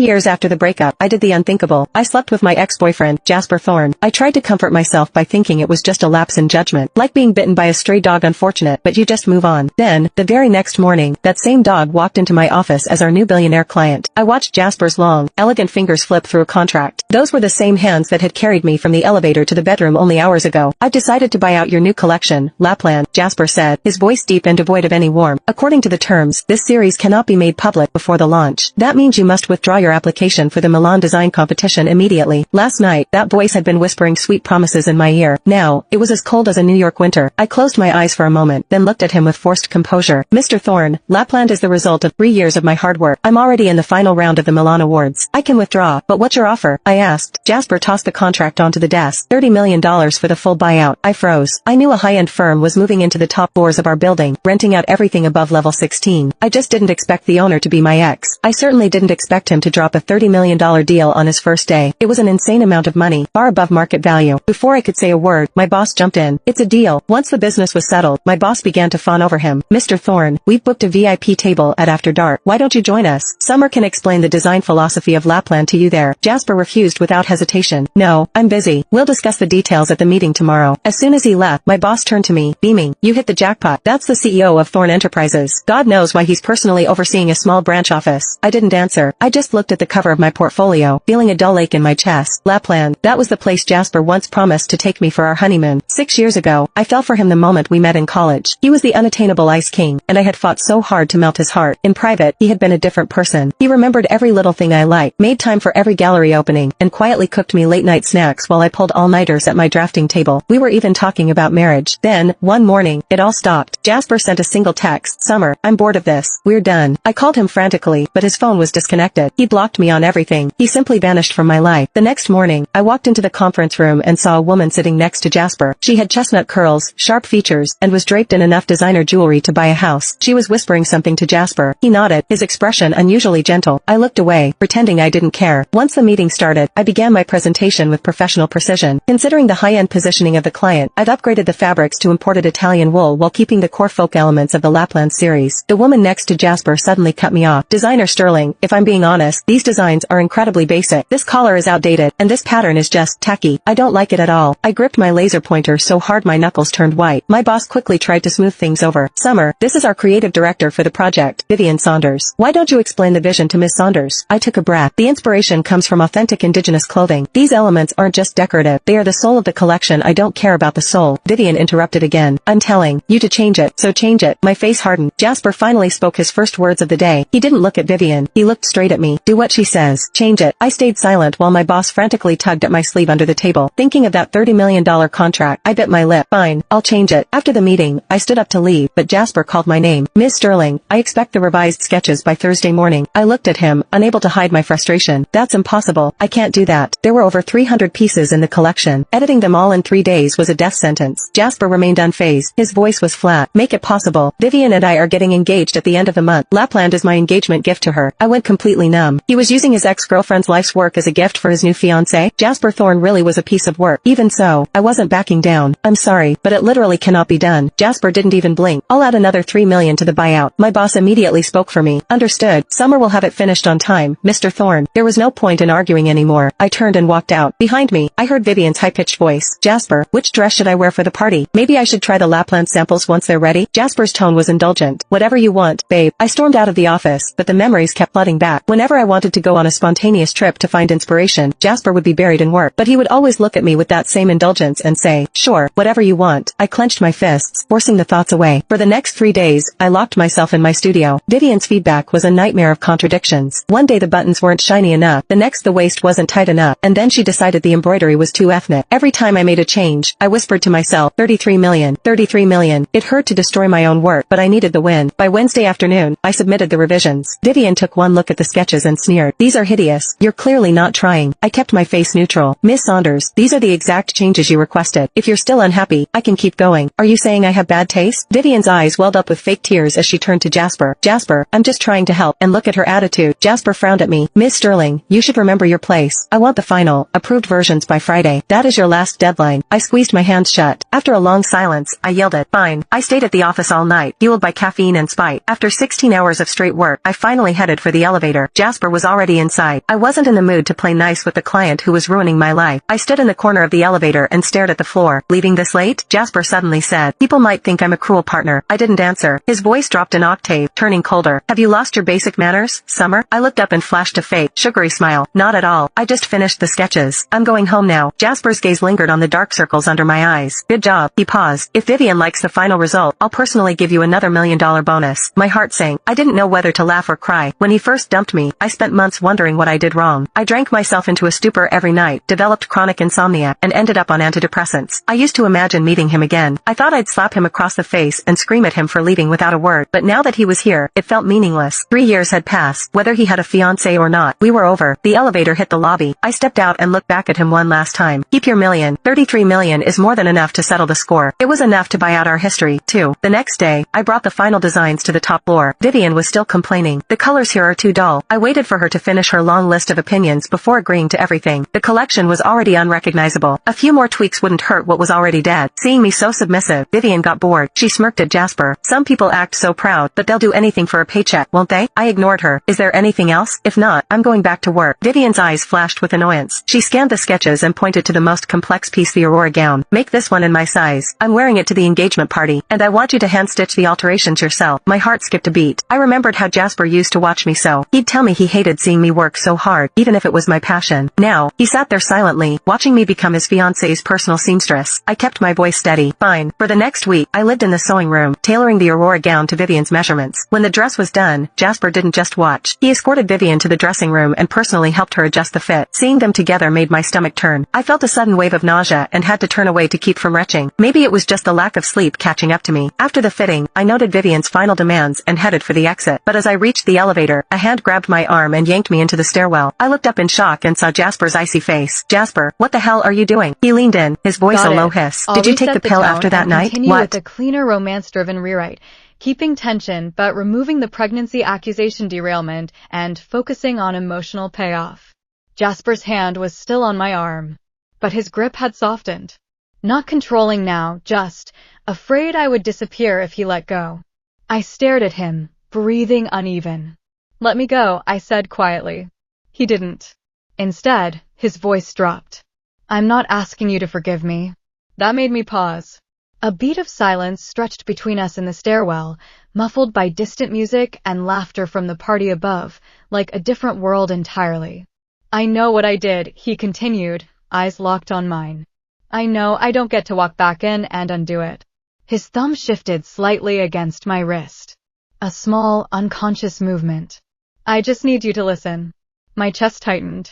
years after the breakup, I did the unthinkable. I slept with my ex-boyfriend, Jasper Thorne. I tried to comfort myself by thinking it was just a lapse in judgment. Like being bitten by a stray dog, unfortunate, but you just move on. Then, the very next morning, that same dog walked into my office as our new billionaire client. I watched Jasper's long, elegant fingers flip through a contract. Those were the same hands that had carried me from the elevator to the bedroom only hours ago. I've decided to buy out your new collection, Lapland, Jasper said, his voice deep and devoid of any warmth. According to the terms, this series cannot be made public before the launch. That means you must withdraw your application for the Milan design competition immediately. Last night, that voice had been whispering sweet promises in my ear. Now, it was as cold as a New York winter. I closed my eyes for a moment, then looked at him with forced composure. Mr. Thorne, Lapland is the result of 3 years of my hard work. I'm already in the final round of the Milan Awards. I can withdraw, but what's your offer? I asked. Jasper tossed the contract onto the desk. $30 million for the full buyout. I froze. I knew a high-end firm was moving into the top floors of our building, renting out everything above level 16. I just didn't expect the owner to be my ex. I certainly didn't expect him to drop a $30 million deal on his first day. It was an insane amount of money, far above market value. Before I could say a word, my boss jumped in. It's a deal. Once the business was settled, my boss began to fawn over him. Mr. Thorne, we've booked a VIP table at After Dark. Why don't you join us? Summer can explain the design philosophy of Lapland to you there. Jasper refused without hesitation. No, I'm busy. We'll discuss the details at the meeting tomorrow. As soon as he left, my boss turned to me, beaming. You hit the jackpot. That's the CEO of Thorne Enterprises. God knows why he's personally overseeing a small branch office. I didn't answer. I just looked at the cover of my portfolio, feeling a dull ache in my chest. Lapland, that was the place Jasper once promised to take me for our honeymoon. 6 years ago, I fell for him the moment we met in college. He was the unattainable ice king, and I had fought so hard to melt his heart. In private, he had been a different person. He remembered every little thing I liked, made time for every gallery opening, and quietly cooked me late-night snacks while I pulled all-nighters at my drafting table. We were even talking about marriage. Then, one morning, it all stopped. Jasper sent a single text. Summer, I'm bored of this. We're done. I called him frantically, but his phone was disconnected. He blocked me on everything. He simply vanished from my life. The next morning, I walked into the conference room and saw a woman sitting next to Jasper. She had chestnut curls, sharp features, and was draped in enough designer jewelry to buy a house. She was whispering something to Jasper. He nodded, his expression unusually gentle. I looked away, pretending I didn't care. Once the meeting started, I began my presentation with professional precision. Considering the high-end positioning of the client, I'd upgraded the fabrics to imported Italian wool while keeping the core folk elements of the Lapland series. The woman next to Jasper suddenly cut me off. Designer Sterling, if I'm being honest, these designs are incredibly basic. This collar is outdated, and this pattern is just tacky. I don't like it at all. I gripped my laser pointer so hard my knuckles turned white. My boss quickly tried to smooth things over. Summer, this is our creative director for the project, Vivian Saunders. Why don't you explain the vision to Miss Saunders? I took a breath. The inspiration comes from authentic indigenous clothing. These elements aren't just decorative. They are the soul of the collection. I don't care about the soul. Vivian interrupted again. I'm telling you to change it, so change it. My face hardened. Jasper finally spoke his first words of the day. He didn't look at Vivian. He looked straight at me. Do what she says. Change it. I stayed silent while my boss frantically tugged at my sleeve under the table. Thinking of that $30 million contract, I bit my lip. Fine, I'll change it. After the meeting, I stood up to leave, but Jasper called my name. Miss Sterling, I expect the revised sketches by Thursday morning. I looked at him, unable to hide my frustration. That's impossible. I can't do that. There were over 300 pieces in the collection. Editing them all in 3 days was a death sentence. Jasper remained unfazed. His voice was flat. Make it possible. Vivian and I are getting engaged at the end of the month. Lapland is my engagement gift to her. I went completely numb. He was using his ex-girlfriend's life's work as a gift for his new fiancé. Jasper Thorne really was a piece of work. Even so, I wasn't backing down. I'm sorry, but it literally cannot be done. Jasper didn't even blink. I'll add another $3 million to the buyout. My boss immediately spoke for me. Understood. Summer will have it finished on time, Mr. Thorne. There was no point in arguing anymore. I turned and walked out. Behind me, I heard Vivian's high-pitched voice. Jasper, which dress should I wear for the party? Maybe I should try the Lapland samples once they're ready? Jasper's tone was indulgent. Whatever you want, babe. I stormed out of the office, but the memories kept flooding back. Whenever I wanted to go on a spontaneous trip to find inspiration, Jasper would be buried in work, but he would always look at me with that same indulgence and say, sure, whatever you want. I clenched my fists, forcing the thoughts away. For the next 3 days, I locked myself in my studio. Vivian's feedback was a nightmare of contradictions. One day the buttons weren't shiny enough, the next the waist wasn't tight enough, and then she decided the embroidery was too ethnic. Every time I made a change, I whispered to myself, 33 million, 33 million. It hurt to destroy my own work, but I needed the win. By Wednesday afternoon, I submitted the revisions. Vivian took one look at the sketches and sneered. These are hideous. You're clearly not trying. I kept my face neutral. Miss Saunders, these are the exact changes you requested. If you're still unhappy, I can keep going. Are you saying I have bad taste? Vivian's eyes welled up with fake tears as she turned to Jasper. Jasper, I'm just trying to help. And look at her attitude. Jasper frowned at me. Miss Sterling, you should remember your place. I want the final, approved versions by Friday. That is your last deadline. I squeezed my hands shut. After a long silence, I yielded. Fine. I stayed at the office all night, fueled by caffeine and spite. After 16 hours of straight work, I finally headed for the elevator. Jasper was already inside. I wasn't in the mood to play nice with the client who was ruining my life. I stood in the corner of the elevator and stared at the floor. "Leaving this late?" Jasper suddenly said. "People might think I'm a cruel partner." I didn't answer. His voice dropped an octave, turning colder. "Have you lost your basic manners, Summer?" I looked up and flashed a fake, sugary smile. "Not at all. I just finished the sketches. I'm going home now." Jasper's gaze lingered on the dark circles under my eyes. "Good job." He paused. "If Vivian likes the final result, I'll personally give you another $1 million bonus." My heart sank. I didn't know whether to laugh or cry. When he first dumped me, I spent months wondering what I did wrong. I drank myself into a stupor every night, developed chronic insomnia, and ended up on antidepressants. I used to imagine meeting him again. I thought I'd slap him across the face and scream at him for leaving without a word, but now that he was here, it felt meaningless. 3 years had passed. Whether he had a fiancé or not, we were over. The elevator hit the lobby. I stepped out and looked back at him one last time. "Keep your million." 33 million is more than enough to settle the score. It was enough to buy out our history, too. The next day, I brought the final designs to the top floor. Vivian was still complaining. "The colors here are too dull." I waited for her to finish her long list of opinions before agreeing to everything. The collection was already unrecognizable. A few more tweaks wouldn't hurt what was already dead. Seeing me so submissive, Vivian got bored. She smirked at Jasper. "Some people act so proud, but they'll do anything for a paycheck, won't they?" I ignored her. "Is there anything else? If not, I'm going back to work." Vivian's eyes flashed with annoyance. She scanned the sketches and pointed to the most complex piece, the Aurora gown. "Make this one in my size. I'm wearing it to the engagement party, and I want you to hand-stitch the alterations yourself." My heart skipped a beat. I remembered how Jasper used to watch me sew. He'd tell me he hated seeing me work so hard, even if it was my passion. Now, he sat there silently, watching me become his fiancée's personal seamstress. I kept my voice steady. "Fine." For the next week, I lived in the sewing room, tailoring the Aurora gown to Vivian's measurements. When the dress was done, Jasper didn't just watch. He escorted Vivian to the dressing room and personally helped her adjust the fit. Seeing them together made my stomach turn. I felt a sudden wave of nausea and had to turn away to keep from retching. Maybe it was just the lack of sleep catching up to me. After the fitting, I noted Vivian's final demands and headed for the exit. But as I reached the elevator, a hand grabbed my arm and yanked me into the stairwell. I looked up in shock and saw Jasper's icy face. "Jasper, what the hell are you doing?" He leaned in, his voice a low hiss. I'll "Did you take the pill after that night?" Continue "What?" with a cleaner romance-driven rewrite, keeping tension but removing the pregnancy accusation derailment and focusing on emotional payoff. Jasper's hand was still on my arm, but his grip had softened. Not controlling now, just afraid I would disappear if he let go. I stared at him, breathing uneven. "Let me go," I said quietly. He didn't. Instead, his voice dropped. "I'm not asking you to forgive me." That made me pause. A beat of silence stretched between us in the stairwell, muffled by distant music and laughter from the party above, like a different world entirely. "I know what I did," he continued, eyes locked on mine. "I know I don't get to walk back in and undo it." His thumb shifted slightly against my wrist. A small, unconscious movement. "I just need you to listen." My chest tightened.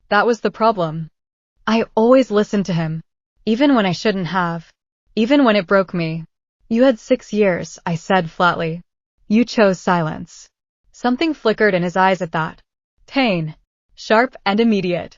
That was the problem. I always listened to him, even when I shouldn't have, even when it broke me. "You had 6 years," I said flatly. "You chose silence." Something flickered in his eyes at that. Pain. Sharp and immediate.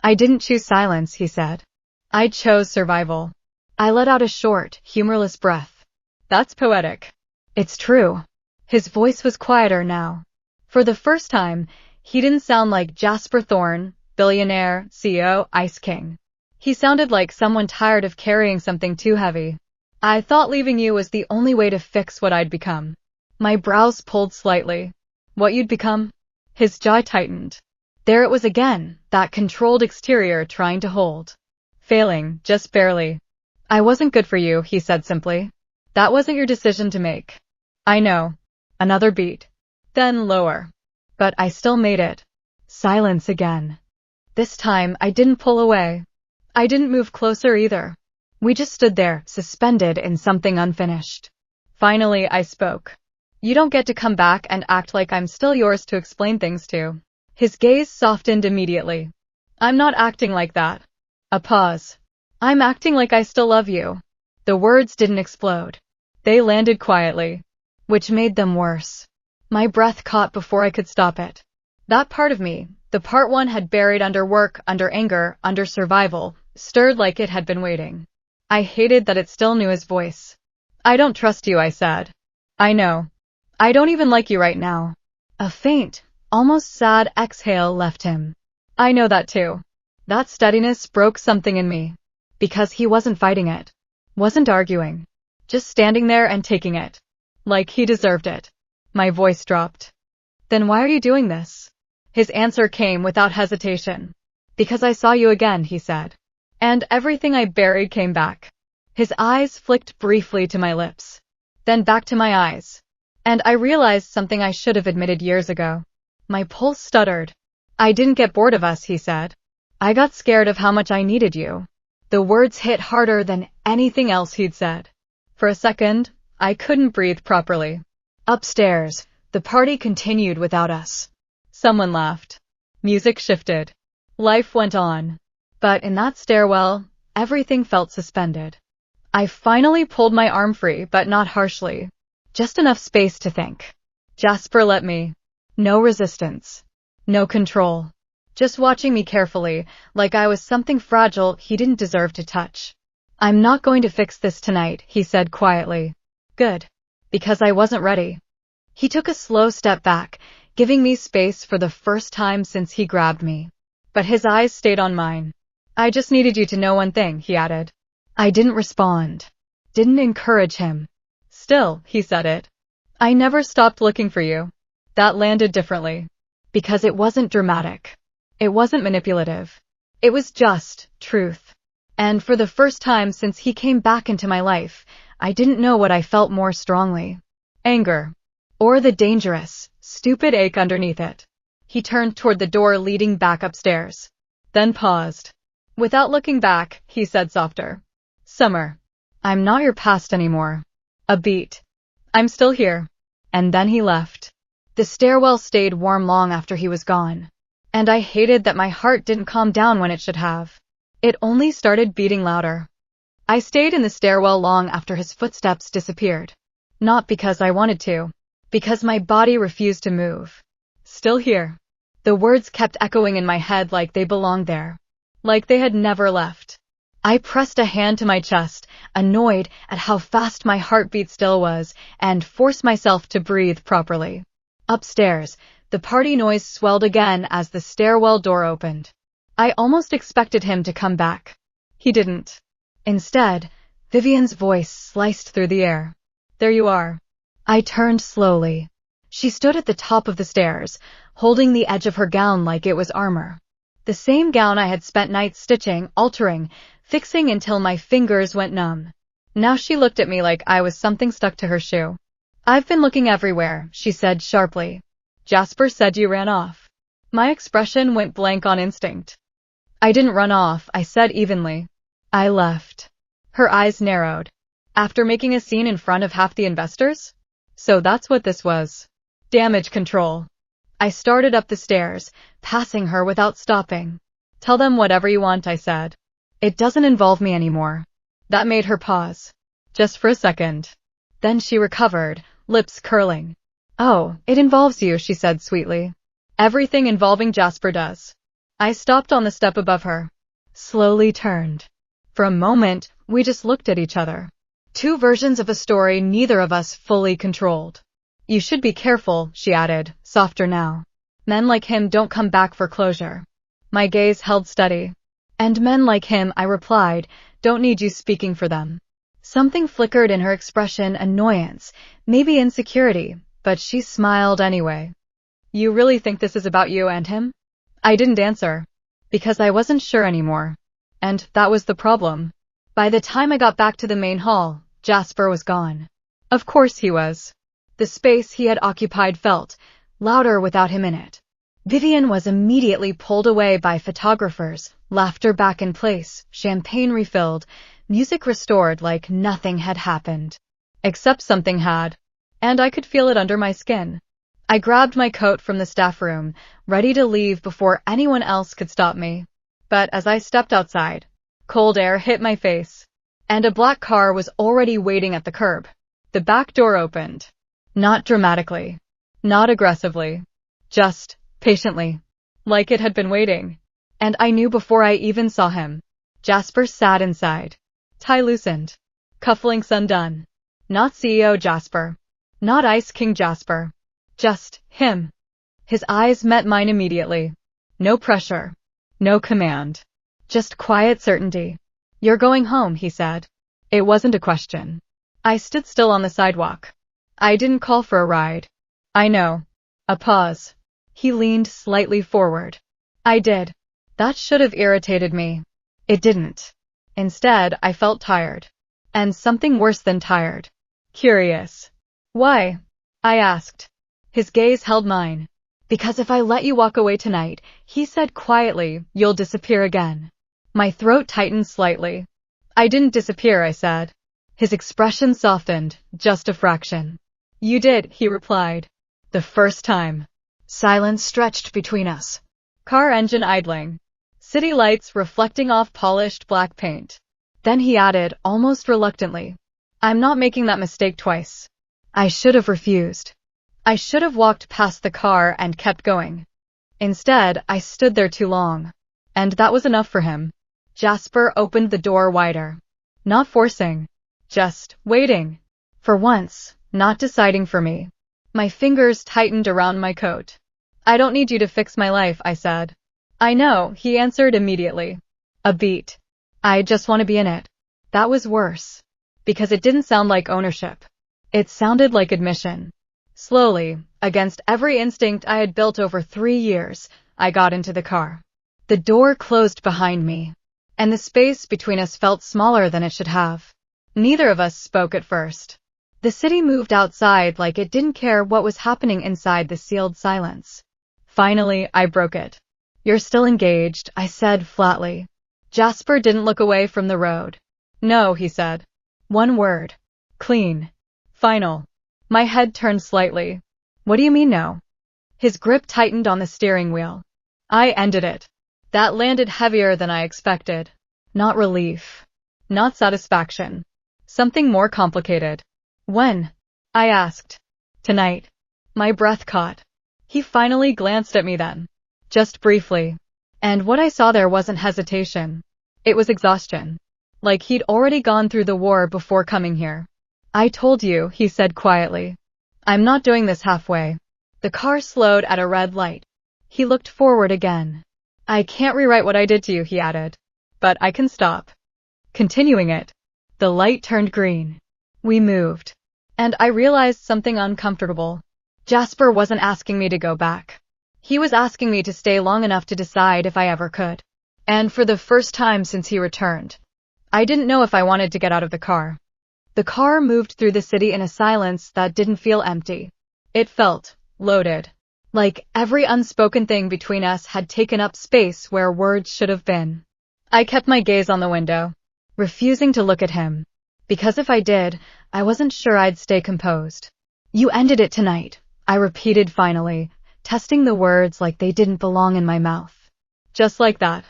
"I didn't choose silence," he said. "I chose survival." I let out a short, humorless breath. "That's poetic." "It's true." His voice was quieter now. For the first time, he didn't sound like Jasper Thorne, billionaire, CEO, Ice King. He sounded like someone tired of carrying something too heavy. "I thought leaving you was the only way to fix what I'd become." My brows pulled slightly. "What you'd become?" His jaw tightened. There it was again, that controlled exterior trying to hold. "Failing, just barely." "I wasn't good for you," he said simply. "That wasn't your decision to make." "I know." Another beat. Then lower. But I still made it. Silence again. This time, I didn't pull away. I didn't move closer either. We just stood there, suspended in something unfinished. Finally, I spoke. "You don't get to come back and act like I'm still yours to explain things to." His gaze softened immediately. "I'm not acting like that." A pause. "I'm acting like I still love you." The words didn't explode. They landed quietly, which made them worse. My breath caught before I could stop it. That part of me, the part one had buried under work, under anger, under survival, stirred like it had been waiting. I hated that it still knew his voice. "I don't trust you," I said. "I know. I don't even like you right now." A faint, almost sad exhale left him. "I know that too." That steadiness broke something in me. Because he wasn't fighting it. Wasn't arguing. Just standing there and taking it. Like he deserved it. My voice dropped. "Then why are you doing this?" His answer came without hesitation. Because I saw you again, he said. And everything I buried came back. His eyes flicked briefly to my lips, then back to my eyes. And I realized something I should have admitted years ago. My pulse stuttered. I didn't get bored of us, he said. I got scared of how much I needed you. The words hit harder than anything else he'd said. For a second, I couldn't breathe properly. Upstairs, the party continued without us. Someone laughed. Music shifted. Life went on. But in that stairwell, everything felt suspended. I finally pulled my arm free, but not harshly. Just enough space to think. Jasper let me. No resistance. No control. Just watching me carefully, like I was something fragile he didn't deserve to touch. I'm not going to fix this tonight, he said quietly. Good. Because I wasn't ready. He took a slow step back, giving me space for the first time since he grabbed me. But his eyes stayed on mine. I just needed you to know one thing, he added. I didn't respond. Didn't encourage him. Still, he said it. I never stopped looking for you. That landed differently. Because it wasn't dramatic. It wasn't manipulative. It was just truth. And for the first time since he came back into my life, I didn't know what I felt more strongly. Anger. Or the dangerous, stupid ache underneath it. He turned toward the door leading back upstairs. Then paused. Without looking back, he said softer. Summer. I'm not your past anymore. A beat. I'm still here. And then he left. The stairwell stayed warm long after he was gone. And I hated that my heart didn't calm down when it should have. It only started beating louder. I stayed in the stairwell long after his footsteps disappeared. Not because I wanted to. Because my body refused to move. Still here. The words kept echoing in my head like they belonged there. Like they had never left. I pressed a hand to my chest, annoyed at how fast my heartbeat still was, and forced myself to breathe properly. Upstairs, the party noise swelled again as the stairwell door opened. I almost expected him to come back. He didn't. Instead, Vivian's voice sliced through the air. There you are. I turned slowly. She stood at the top of the stairs, holding the edge of her gown like it was armor. The same gown I had spent nights stitching, altering, fixing until my fingers went numb. Now she looked at me like I was something stuck to her shoe. I've been looking everywhere, she said sharply. Jasper said you ran off. My expression went blank on instinct. I didn't run off, I said evenly. I left. Her eyes narrowed. After making a scene in front of half the investors? So that's what this was. Damage control. I started up the stairs, passing her without stopping. Tell them whatever you want, I said. It doesn't involve me anymore. That made her pause. Just for a second. Then she recovered, lips curling. Oh, it involves you, she said sweetly. Everything involving Jasper does. I stopped on the step above her. Slowly turned. For a moment, we just looked at each other. Two versions of a story neither of us fully controlled. You should be careful, she added, softer now. Men like him don't come back for closure. My gaze held steady. And men like him, I replied, don't need you speaking for them. Something flickered in her expression, annoyance, maybe insecurity, but she smiled anyway. You really think this is about you and him? I didn't answer. Because I wasn't sure anymore. And that was the problem. By the time I got back to the main hall, Jasper was gone. Of course he was. The space he had occupied felt louder without him in it. Vivian was immediately pulled away by photographers, laughter back in place, champagne refilled, music restored like nothing had happened. Except something had. And I could feel it under my skin. I grabbed my coat from the staff room, ready to leave before anyone else could stop me. But as I stepped outside, cold air hit my face. And a black car was already waiting at the curb. The back door opened. Not dramatically. Not aggressively. Just patiently. Like it had been waiting. And I knew before I even saw him. Jasper sat inside. Tie loosened. Cufflinks undone. Not CEO Jasper. Not Ice King Jasper. Just him. His eyes met mine immediately. No pressure. No command. Just quiet certainty. You're going home, he said. It wasn't a question. I stood still on the sidewalk. I didn't call for a ride. I know. A pause. He leaned slightly forward. I did. That should have irritated me. It didn't. Instead, I felt tired. And something worse than tired. Curious. Why? I asked. His gaze held mine. Because if I let you walk away tonight, he said quietly, you'll disappear again. My throat tightened slightly. I didn't disappear, I said. His expression softened, just a fraction. You did, he replied. The first time. Silence stretched between us. Car engine idling. City lights reflecting off polished black paint. Then he added, almost reluctantly. I'm not making that mistake twice. I should have refused. I should have walked past the car and kept going. Instead, I stood there too long. And that was enough for him. Jasper opened the door wider. Not forcing. Just waiting. For once, not deciding for me. My fingers tightened around my coat. I don't need you to fix my life, I said. I know, he answered immediately. A beat. I just want to be in it. That was worse. Because it didn't sound like ownership. It sounded like admission. Slowly, against every instinct I had built over 3 years, I got into the car. The door closed behind me. And the space between us felt smaller than it should have. Neither of us spoke at first. The city moved outside like it didn't care what was happening inside the sealed silence. Finally, I broke it. You're still engaged, I said flatly. Jasper didn't look away from the road. No, he said. One word. Clean. Final. My head turned slightly. What do you mean no? His grip tightened on the steering wheel. I ended it. That landed heavier than I expected. Not relief. Not satisfaction. Something more complicated. When? I asked. Tonight. My breath caught. He finally glanced at me then. Just briefly. And what I saw there wasn't hesitation. It was exhaustion. Like he'd already gone through the war before coming here. I told you, he said quietly. I'm not doing this halfway. The car slowed at a red light. He looked forward again. I can't rewrite what I did to you, he added. But I can stop. Continuing it. The light turned green. We moved. And I realized something uncomfortable. Jasper wasn't asking me to go back. He was asking me to stay long enough to decide if I ever could. And for the first time since he returned, I didn't know if I wanted to get out of the car. The car moved through the city in a silence that didn't feel empty. It felt loaded. Like every unspoken thing between us had taken up space where words should have been. I kept my gaze on the window, refusing to look at him. Because if I did, I wasn't sure I'd stay composed. You ended it tonight, I repeated finally, testing the words like they didn't belong in my mouth. Just like that.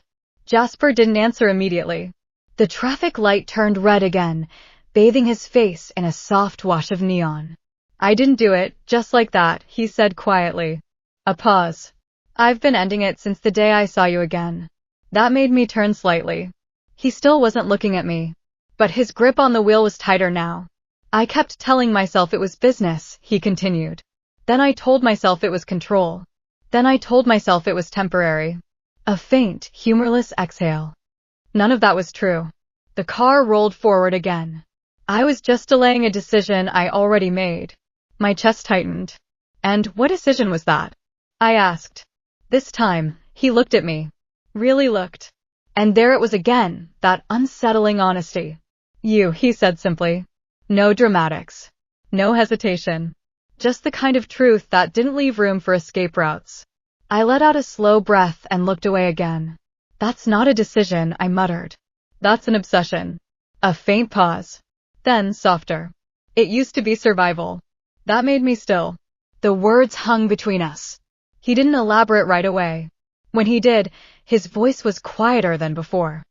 Jasper didn't answer immediately. The traffic light turned red again, bathing his face in a soft wash of neon. I didn't do it, just like that, he said quietly. A pause. I've been ending it since the day I saw you again. That made me turn slightly. He still wasn't looking at me. But his grip on the wheel was tighter now. I kept telling myself it was business, he continued. Then I told myself it was control. Then I told myself it was temporary. A faint, humorless exhale. None of that was true. The car rolled forward again. I was just delaying a decision I already made. My chest tightened. And what decision was that? I asked. This time, he looked at me. Really looked. And there it was again, that unsettling honesty. You, he said simply. No dramatics. No hesitation. Just the kind of truth that didn't leave room for escape routes. I let out a slow breath and looked away again. That's not a decision, I muttered. That's an obsession. A faint pause. Then softer. It used to be survival. That made me still. The words hung between us. He didn't elaborate right away. When he did, his voice was quieter than before.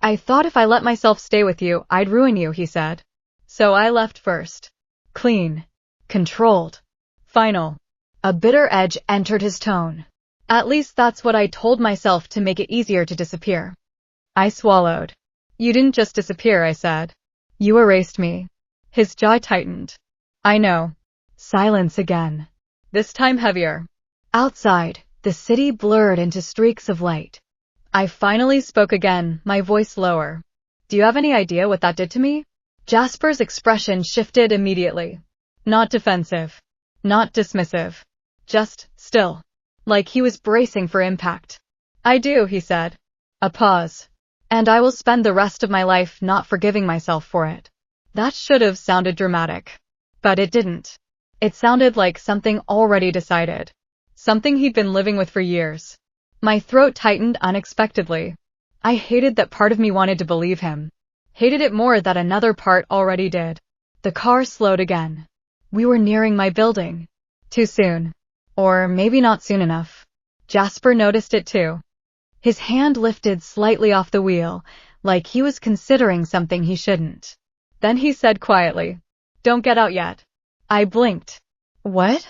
I thought if I let myself stay with you, I'd ruin you, he said. So I left first. Clean. Controlled. Final. A bitter edge entered his tone. At least that's what I told myself to make it easier to disappear. I swallowed. You didn't just disappear, I said. You erased me. His jaw tightened. I know. Silence again. This time heavier. Outside, the city blurred into streaks of light. I finally spoke again, my voice lower. Do you have any idea what that did to me? Jasper's expression shifted immediately. Not defensive. Not dismissive. Just still. like he was bracing for impact. I do, he said. A pause. And I will spend the rest of my life not forgiving myself for it. That should have sounded dramatic. But it didn't. It sounded like something already decided. Something he'd been living with for years. My throat tightened unexpectedly. I hated that part of me wanted to believe him. Hated it more that another part already did. The car slowed again. We were nearing my building. Too soon. Or maybe not soon enough. Jasper noticed it too. His hand lifted slightly off the wheel, like he was considering something he shouldn't. Then he said quietly, "Don't get out yet." I blinked. What?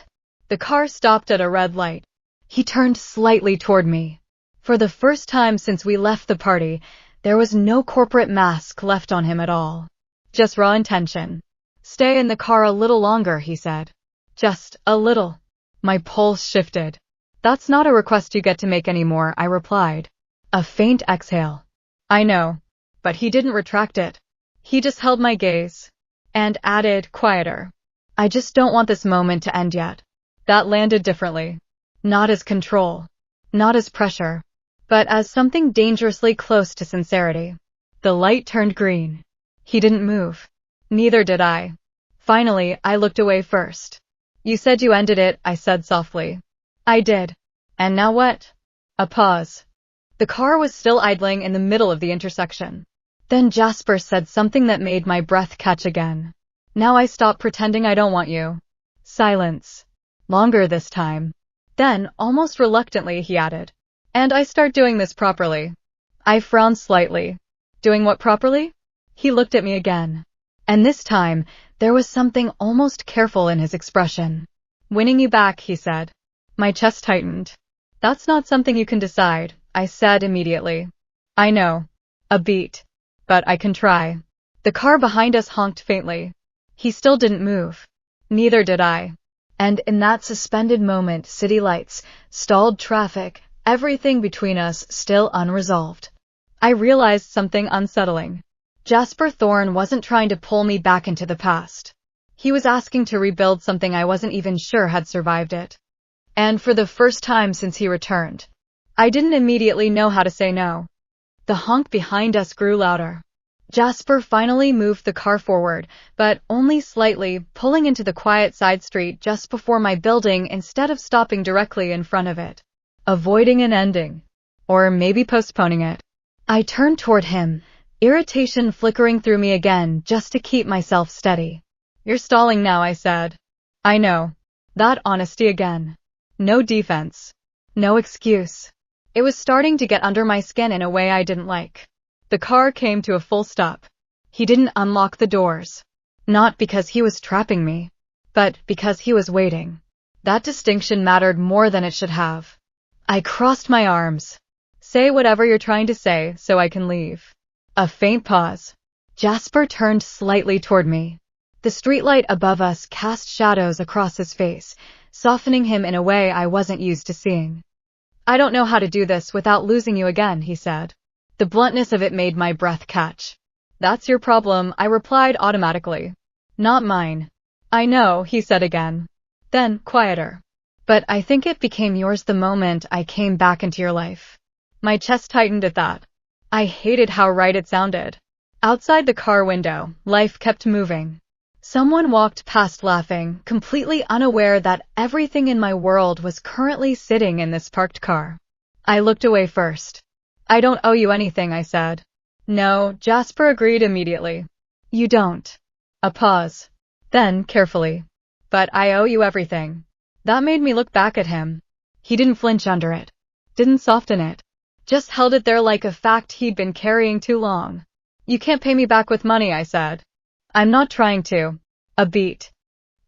The car stopped at a red light. He turned slightly toward me. For the first time since we left the party, there was no corporate mask left on him at all. Just raw intention. "Stay in the car a little longer," he said. Just a little. My pulse shifted. "That's not a request you get to make anymore," I replied. A faint exhale. I know. But he didn't retract it. He just held my gaze. And added, quieter, "I just don't want this moment to end yet." That landed differently. Not as control. Not as pressure. But as something dangerously close to sincerity. The light turned green. He didn't move. Neither did I. Finally, I looked away first. "You said you ended it," I said softly. I did. And now what? A pause. The car was still idling in the middle of the intersection. Then Jasper said something that made my breath catch again. "Now I stop pretending I don't want you." Silence. Longer this time. Then, almost reluctantly, he added, "And I start doing this properly." I frowned slightly. Doing what properly? He looked at me again. And this time, there was something almost careful in his expression. "Winning you back," he said. My chest tightened. "That's not something you can decide," I said immediately. "I know. A beat. But I can try." The car behind us honked faintly. He still didn't move. Neither did I. And in that suspended moment, city lights, stalled traffic, everything between us still unresolved. I realized something unsettling. Jasper Thorne wasn't trying to pull me back into the past. He was asking to rebuild something I wasn't even sure had survived it. And for the first time since he returned, I didn't immediately know how to say no. The honk behind us grew louder. Jasper finally moved the car forward, but only slightly, pulling into the quiet side street just before my building instead of stopping directly in front of it. Avoiding an ending. Or maybe postponing it. I turned toward him, irritation flickering through me again just to keep myself steady. "You're stalling now," I said. I know. That honesty again. No defense. No excuse. It was starting to get under my skin in a way I didn't like. The car came to a full stop. He didn't unlock the doors. Not because he was trapping me, but because he was waiting. That distinction mattered more than it should have. I crossed my arms. "Say whatever you're trying to say so I can leave." A faint pause. Jasper turned slightly toward me. The streetlight above us cast shadows across his face, softening him in a way I wasn't used to seeing. "I don't know how to do this without losing you again," he said. The bluntness of it made my breath catch. "That's your problem," I replied automatically. "Not mine." "I know," he said again. Then, quieter. "But I think it became yours the moment I came back into your life." My chest tightened at that. I hated how right it sounded. Outside the car window, life kept moving. Someone walked past laughing, completely unaware that everything in my world was currently sitting in this parked car. I looked away first. "I don't owe you anything," I said. "No," Jasper agreed immediately. "You don't." A pause. Then, carefully. "But I owe you everything." That made me look back at him. He didn't flinch under it. Didn't soften it. Just held it there like a fact he'd been carrying too long. "You can't pay me back with money," I said. "I'm not trying to." A beat.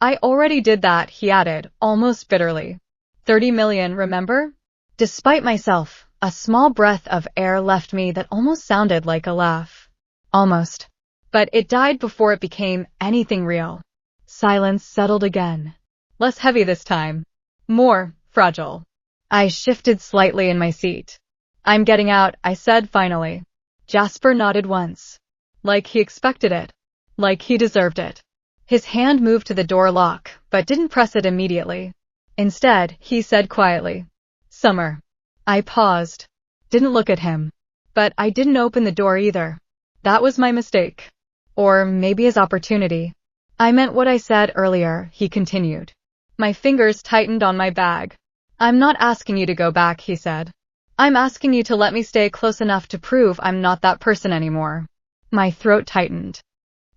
"I already did that," he added, almost bitterly. 30 million, remember? Despite myself, a small breath of air left me that almost sounded like a laugh. Almost. But it died before it became anything real. Silence settled again. Less heavy this time. More fragile. I shifted slightly in my seat. "I'm getting out," I said finally. Jasper nodded once. Like he expected it. Like he deserved it. His hand moved to the door lock, but didn't press it immediately. Instead, he said quietly, Summer. I paused. Didn't look at him. But I didn't open the door either. That was my mistake. Or maybe his opportunity. I meant what I said earlier, he continued. My fingers tightened on my bag. I'm not asking you to go back, he said. I'm asking you to let me stay close enough to prove I'm not that person anymore. My throat tightened.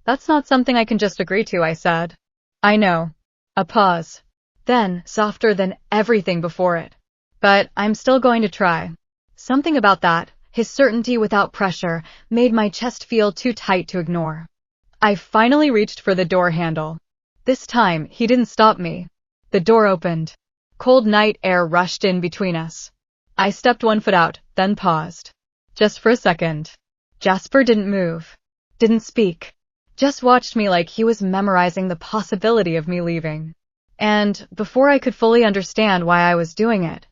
That's not something I can just agree to, I said. I know. A pause. Then, softer than everything before it. But I'm still going to try. Something about that, his certainty without pressure, made my chest feel too tight to ignore. I finally reached for the door handle. This time, he didn't stop me. The door opened. Cold night air rushed in between us. I stepped one foot out, then paused. Just for a second. Jasper didn't move. Didn't speak. Just watched me like he was memorizing the possibility of me leaving. And, before I could fully understand why I was doing it,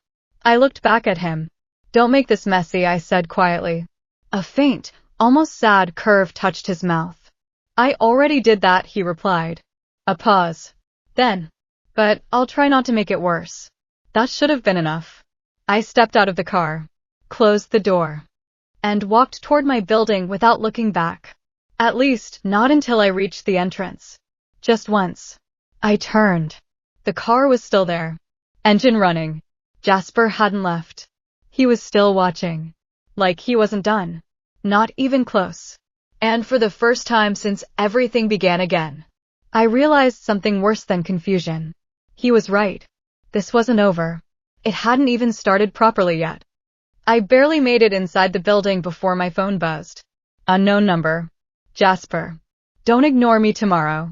I looked back at him. Don't make this messy, I said quietly. A faint, almost sad curve touched his mouth. I already did that, he replied. A pause. Then. But I'll try not to make it worse. That should have been enough. I stepped out of the car, closed the door, and walked toward my building without looking back. At least, not until I reached the entrance. Just once. I turned. The car was still there. Engine running. Jasper hadn't left. He was still watching. Like he wasn't done. Not even close. And for the first time since everything began again, I realized something worse than confusion. He was right. This wasn't over. It hadn't even started properly yet. I barely made it inside the building before my phone buzzed. Unknown number. Jasper. Don't ignore me tomorrow.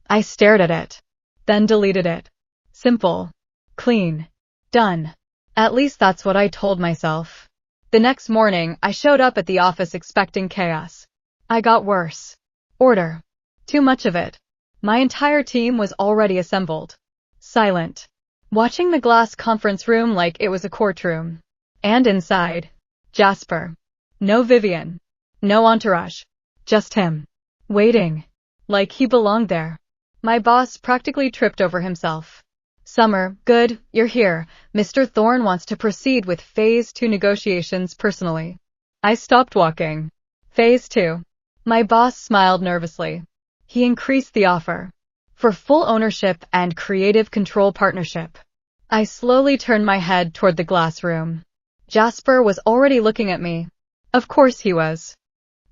I stared at it. Then deleted it. Simple. Clean. Done. At least that's what I told myself. The next morning, I showed up at the office expecting chaos. I got worse. Order. Too much of it. My entire team was already assembled. Silent. Watching the glass conference room like it was a courtroom. And inside, Jasper. No Vivian. No entourage. Just him. Waiting. Like he belonged there. My boss practically tripped over himself. Summer, good, you're here. Mr. Thorne wants to proceed with Phase 2 negotiations personally. I stopped walking. Phase 2. My boss smiled nervously. He increased the offer. For full ownership and creative control partnership. I slowly turned my head toward the glass room. Jasper was already looking at me. Of course he was.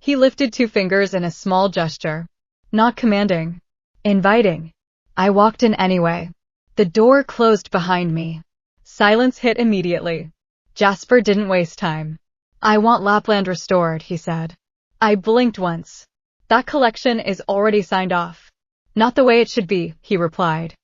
He lifted 2 fingers in a small gesture. Not commanding. Inviting. I walked in anyway. The door closed behind me. Silence hit immediately. Jasper didn't waste time. I want Lapland restored, he said. I blinked once. That collection is already signed off. Not the way it should be, he replied.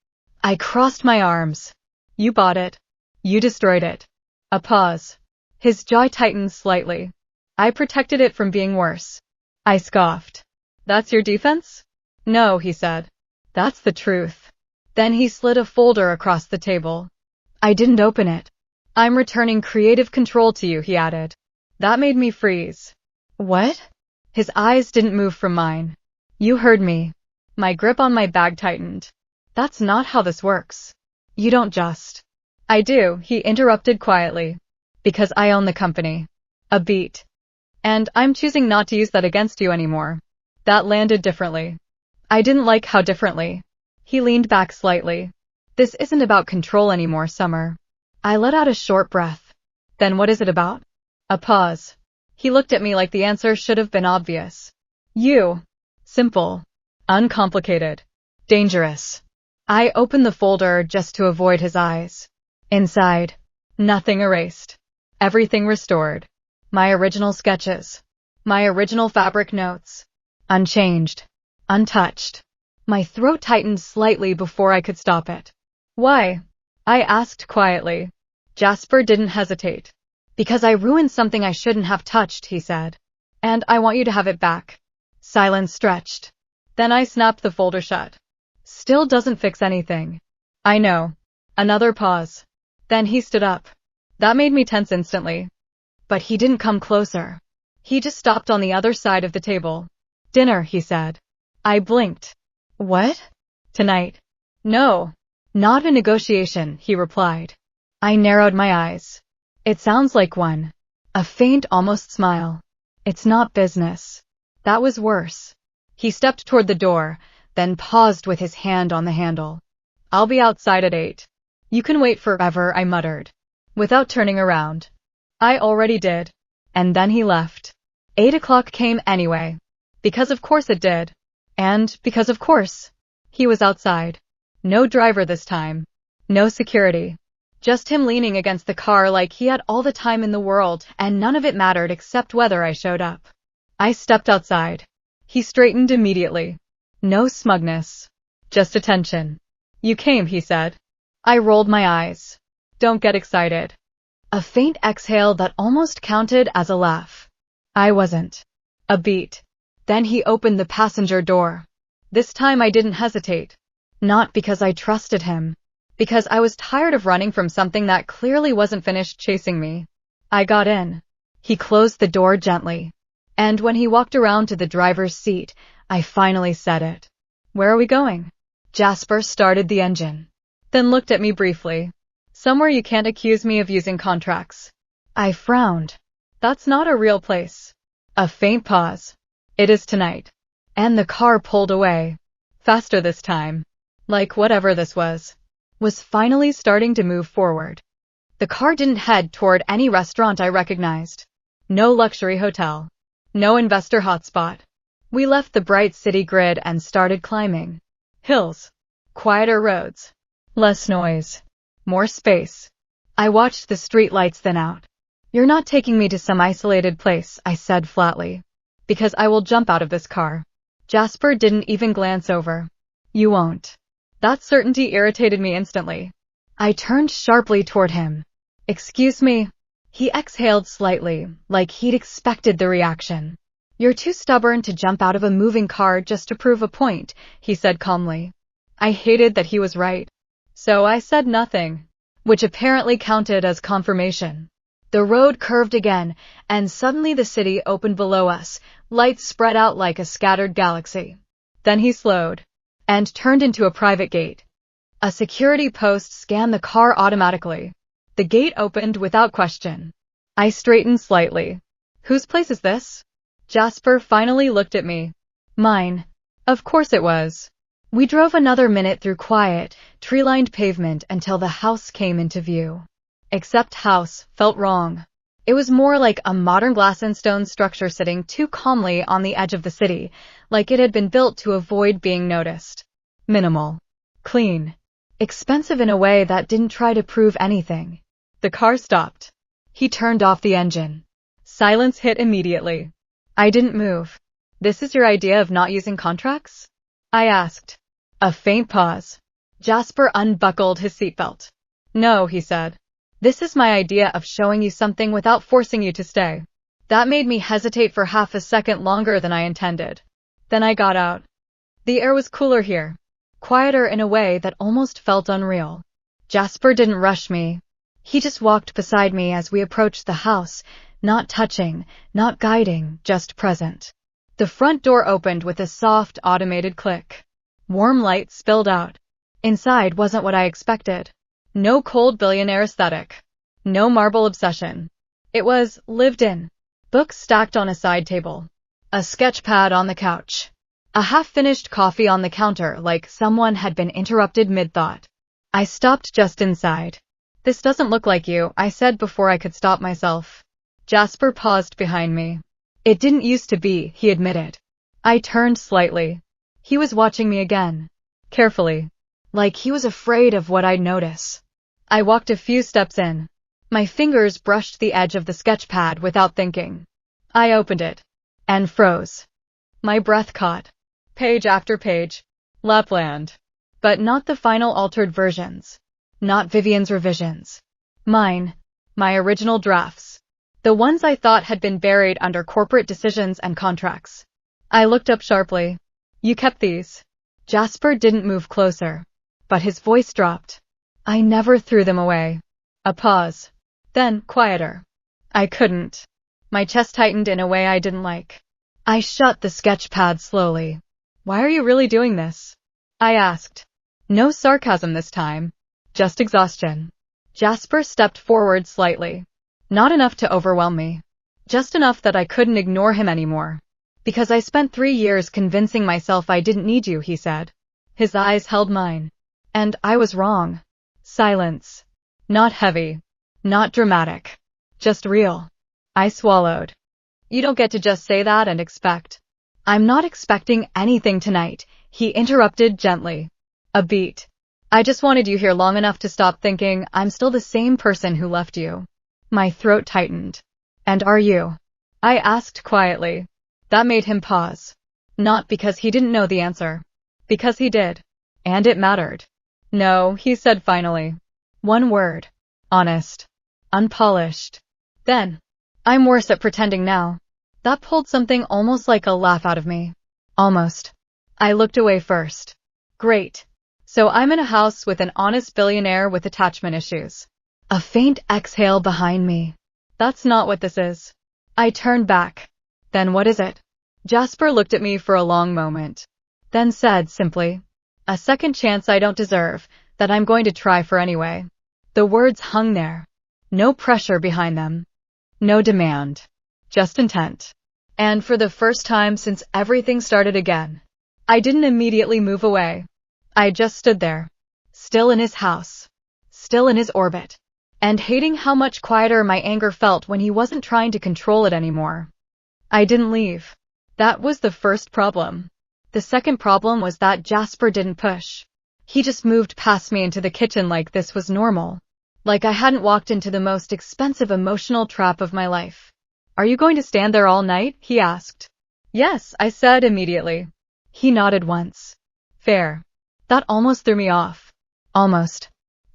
I crossed my arms. You bought it. You destroyed it. A pause. His jaw tightened slightly. I protected it from being worse. I scoffed. That's your defense? No, he said. That's the truth. Then he slid a folder across the table. I didn't open it. I'm returning creative control to you, he added. That made me freeze. What? His eyes didn't move from mine. You heard me. My grip on my bag tightened. That's not how this works. You don't just. I do, he interrupted quietly. Because I own the company. A beat. And I'm choosing not to use that against you anymore. That landed differently. I didn't like how differently. He leaned back slightly. This isn't about control anymore, Summer. I let out a short breath. Then what is it about? A pause. He looked at me like the answer should have been obvious. You. Simple. Uncomplicated. Dangerous. I opened the folder just to avoid his eyes. Inside. Nothing erased. Everything restored. My original sketches. My original fabric notes. Unchanged. Untouched. My throat tightened slightly before I could stop it. Why? I asked quietly. Jasper didn't hesitate. Because I ruined something I shouldn't have touched, he said. And I want you to have it back. Silence stretched. Then I snapped the folder shut. Still doesn't fix anything. I know. Another pause. Then he stood up. That made me tense instantly. But he didn't come closer. He just stopped on the other side of the table. Dinner, he said. I blinked. What? Tonight. No. Not a negotiation, he replied. I narrowed my eyes. It sounds like one. A faint, almost smile. It's not business. That was worse. He stepped toward the door, then paused with his hand on the handle. I'll be outside at 8. You can wait forever, I muttered, without turning around. I already did. And then he left. 8 o'clock came anyway. Because of course it did. And because of course, he was outside. No driver this time. No security. Just him leaning against the car like he had all the time in the world, and none of it mattered except whether I showed up. I stepped outside. He straightened immediately. No smugness. Just attention. You came, he said. I rolled my eyes. Don't get excited. A faint exhale that almost counted as a laugh. I wasn't. A beat. Then he opened the passenger door. This time I didn't hesitate. Not because I trusted him. Because I was tired of running from something that clearly wasn't finished chasing me. I got in. He closed the door gently. And when he walked around to the driver's seat, I finally said it. Where are we going? Jasper started the engine. Then looked at me briefly. Somewhere you can't accuse me of using contracts. I frowned. That's not a real place. A faint pause. It is tonight. And the car pulled away. Faster this time. Like whatever this was finally starting to move forward. The car didn't head toward any restaurant I recognized. No luxury hotel. No investor hotspot. We left the bright city grid and started climbing. Hills. Quieter roads. Less noise. More space. I watched the streetlights thin out. You're not taking me to some isolated place, I said flatly. Because I will jump out of this car. Jasper didn't even glance over. You won't. That certainty irritated me instantly. I turned sharply toward him. Excuse me. He exhaled slightly, like he'd expected the reaction. You're too stubborn to jump out of a moving car just to prove a point, he said calmly. I hated that he was right. So I said nothing, which apparently counted as confirmation. The road curved again, and suddenly the city opened below us, lights spread out like a scattered galaxy. Then he slowed. And turned into a private gate. A security post scanned the car automatically. The gate opened without question. I straightened slightly. Whose place is this? Jasper finally looked at me. Mine. Of course it was. We drove another minute through quiet, tree-lined pavement until the house came into view. Except house felt wrong. It was more like a modern glass and stone structure sitting too calmly on the edge of the city, like it had been built to avoid being noticed. Minimal. Clean. Expensive in a way that didn't try to prove anything. The car stopped. He turned off the engine. Silence hit immediately. I didn't move. This is your idea of not using contracts? I asked. A faint pause. Jasper unbuckled his seatbelt. No, he said. This is my idea of showing you something without forcing you to stay. That made me hesitate for half a second longer than I intended. Then I got out. The air was cooler here. Quieter in a way that almost felt unreal. Jasper didn't rush me. He just walked beside me as we approached the house, not touching, not guiding, just present. The front door opened with a soft, automated click. Warm light spilled out. Inside wasn't what I expected. No cold billionaire aesthetic. No marble obsession. It was lived in. Books stacked on a side table. A sketch pad on the couch. A half-finished coffee on the counter like someone had been interrupted mid-thought. I stopped just inside. This doesn't look like you, I said before I could stop myself. Jasper paused behind me. It didn't used to be, he admitted. I turned slightly. He was watching me again. Carefully. Like he was afraid of what I'd notice. I walked a few steps in. My fingers brushed the edge of the sketch pad without thinking. I opened it. And froze. My breath caught. Page after page. Lapland. But not the final altered versions. Not Vivian's revisions. Mine. My original drafts. The ones I thought had been buried under corporate decisions and contracts. I looked up sharply. You kept these. Jasper didn't move closer. But his voice dropped. I never threw them away. A pause. Then, quieter. I couldn't. My chest tightened in a way I didn't like. I shut the sketch pad slowly. Why are you really doing this? I asked. No sarcasm this time. Just exhaustion. Jasper stepped forward slightly. Not enough to overwhelm me. Just enough that I couldn't ignore him anymore. Because I spent 3 years convincing myself I didn't need you, he said. His eyes held mine. And I was wrong. Silence. Not heavy. Not dramatic. Just real. I swallowed. You don't get to just say that and expect. I'm not expecting anything tonight, he interrupted gently. A beat. I just wanted you here long enough to stop thinking I'm still the same person who left you. My throat tightened. And are you? I asked quietly. That made him pause. Not because he didn't know the answer. Because he did. And it mattered. No, he said finally. One word. Honest. Unpolished. Then. I'm worse at pretending now. That pulled something almost like a laugh out of me. Almost. I looked away first. Great. So I'm in a house with an honest billionaire with attachment issues. A faint exhale behind me. That's not what this is. I turned back. Then what is it? Jasper looked at me for a long moment. Then said simply, a second chance I don't deserve, that I'm going to try for anyway. The words hung there. No pressure behind them. No demand. Just intent. And for the first time since everything started again, I didn't immediately move away. I just stood there. Still in his house. Still in his orbit. And hating how much quieter my anger felt when he wasn't trying to control it anymore. I didn't leave. That was the first problem. The second problem was that Jasper didn't push. He just moved past me into the kitchen like this was normal. Like I hadn't walked into the most expensive emotional trap of my life. Are you going to stand there all night? He asked. Yes, I said immediately. He nodded once. Fair. That almost threw me off. Almost.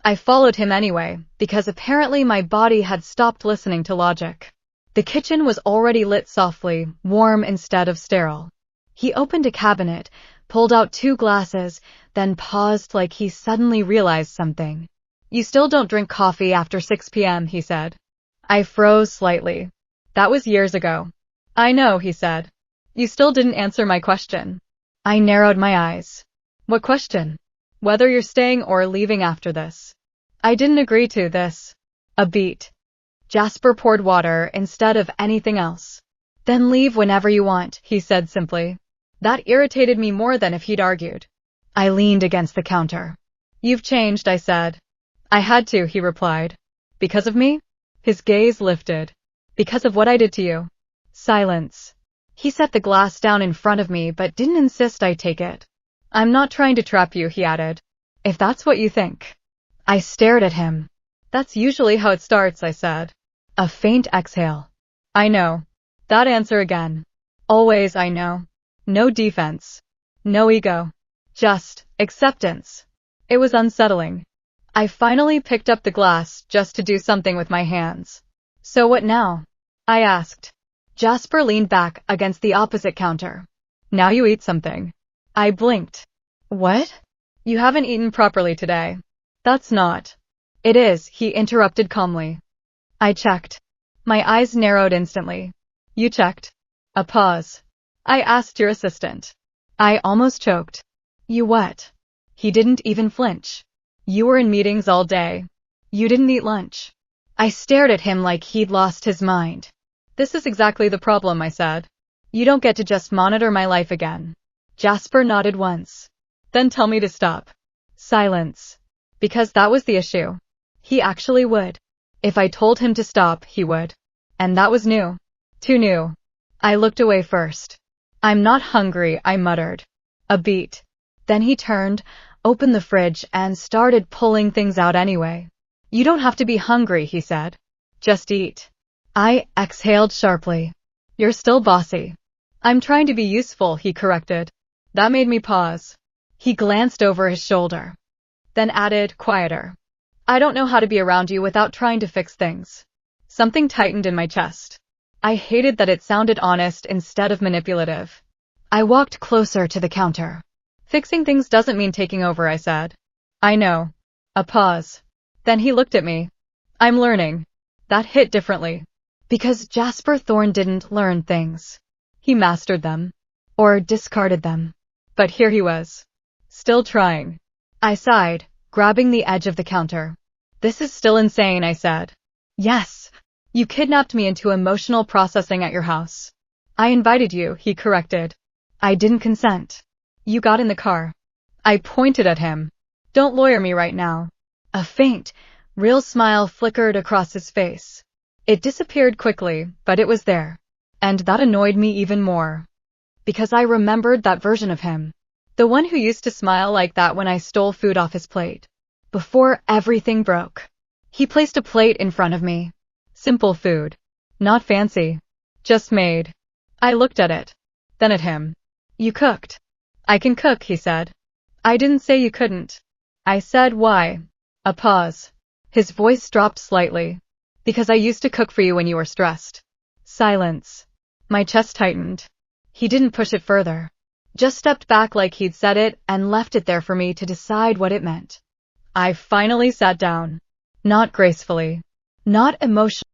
I followed him anyway, because apparently my body had stopped listening to logic. The kitchen was already lit softly, warm instead of sterile. He opened a cabinet, pulled out 2 glasses, then paused like he suddenly realized something. You still don't drink coffee after 6 p.m., he said. I froze slightly. That was years ago. I know, he said. You still didn't answer my question. I narrowed my eyes. What question? Whether you're staying or leaving after this. I didn't agree to this. A beat. Jasper poured water instead of anything else. Then leave whenever you want, he said simply. That irritated me more than if he'd argued. I leaned against the counter. You've changed, I said. I had to, he replied. Because of me? His gaze lifted. Because of what I did to you. Silence. He set the glass down in front of me but didn't insist I take it. I'm not trying to trap you, he added. If that's what you think. I stared at him. That's usually how it starts, I said. A faint exhale. I know. That answer again. Always I know. No defense. No ego. Just acceptance. It was unsettling. I finally picked up the glass just to do something with my hands. So what now? I asked. Jasper leaned back against the opposite counter. Now you eat something. I blinked. What? You haven't eaten properly today. That's not. It is, he interrupted calmly. I checked. My eyes narrowed instantly. You checked? A pause. I asked your assistant. I almost choked. You what? He didn't even flinch. You were in meetings all day. You didn't eat lunch. I stared at him like he'd lost his mind. This is exactly the problem, I said. You don't get to just monitor my life again. Jasper nodded once. Then tell me to stop. Silence. Because that was the issue. He actually would. If I told him to stop, he would. And that was new. Too new. I looked away first. I'm not hungry, I muttered. A beat. Then he turned, opened the fridge, and started pulling things out anyway. You don't have to be hungry, he said. Just eat. I exhaled sharply. You're still bossy. I'm trying to be useful, he corrected. That made me pause. He glanced over his shoulder. Then added, quieter. I don't know how to be around you without trying to fix things. Something tightened in my chest. I hated that it sounded honest instead of manipulative. I walked closer to the counter. Fixing things doesn't mean taking over, I said. I know. A pause. Then he looked at me. I'm learning. That hit differently. Because Jasper Thorne didn't learn things. He mastered them. Or discarded them. But here he was. Still trying. I sighed, grabbing the edge of the counter. This is still insane, I said. Yes. You kidnapped me into emotional processing at your house. I invited you, he corrected. I didn't consent. You got in the car. I pointed at him. Don't lawyer me right now. A faint, real smile flickered across his face. It disappeared quickly, but it was there. And that annoyed me even more. Because I remembered that version of him. The one who used to smile like that when I stole food off his plate. Before everything broke. He placed a plate in front of me. Simple food. Not fancy. Just made. I looked at it. Then at him. You cooked. I can cook, he said. I didn't say you couldn't. I said why. A pause. His voice dropped slightly. Because I used to cook for you when you were stressed. Silence. My chest tightened. He didn't push it further. Just stepped back like he'd said it and left it there for me to decide what it meant. I finally sat down. Not gracefully. Not emotionally.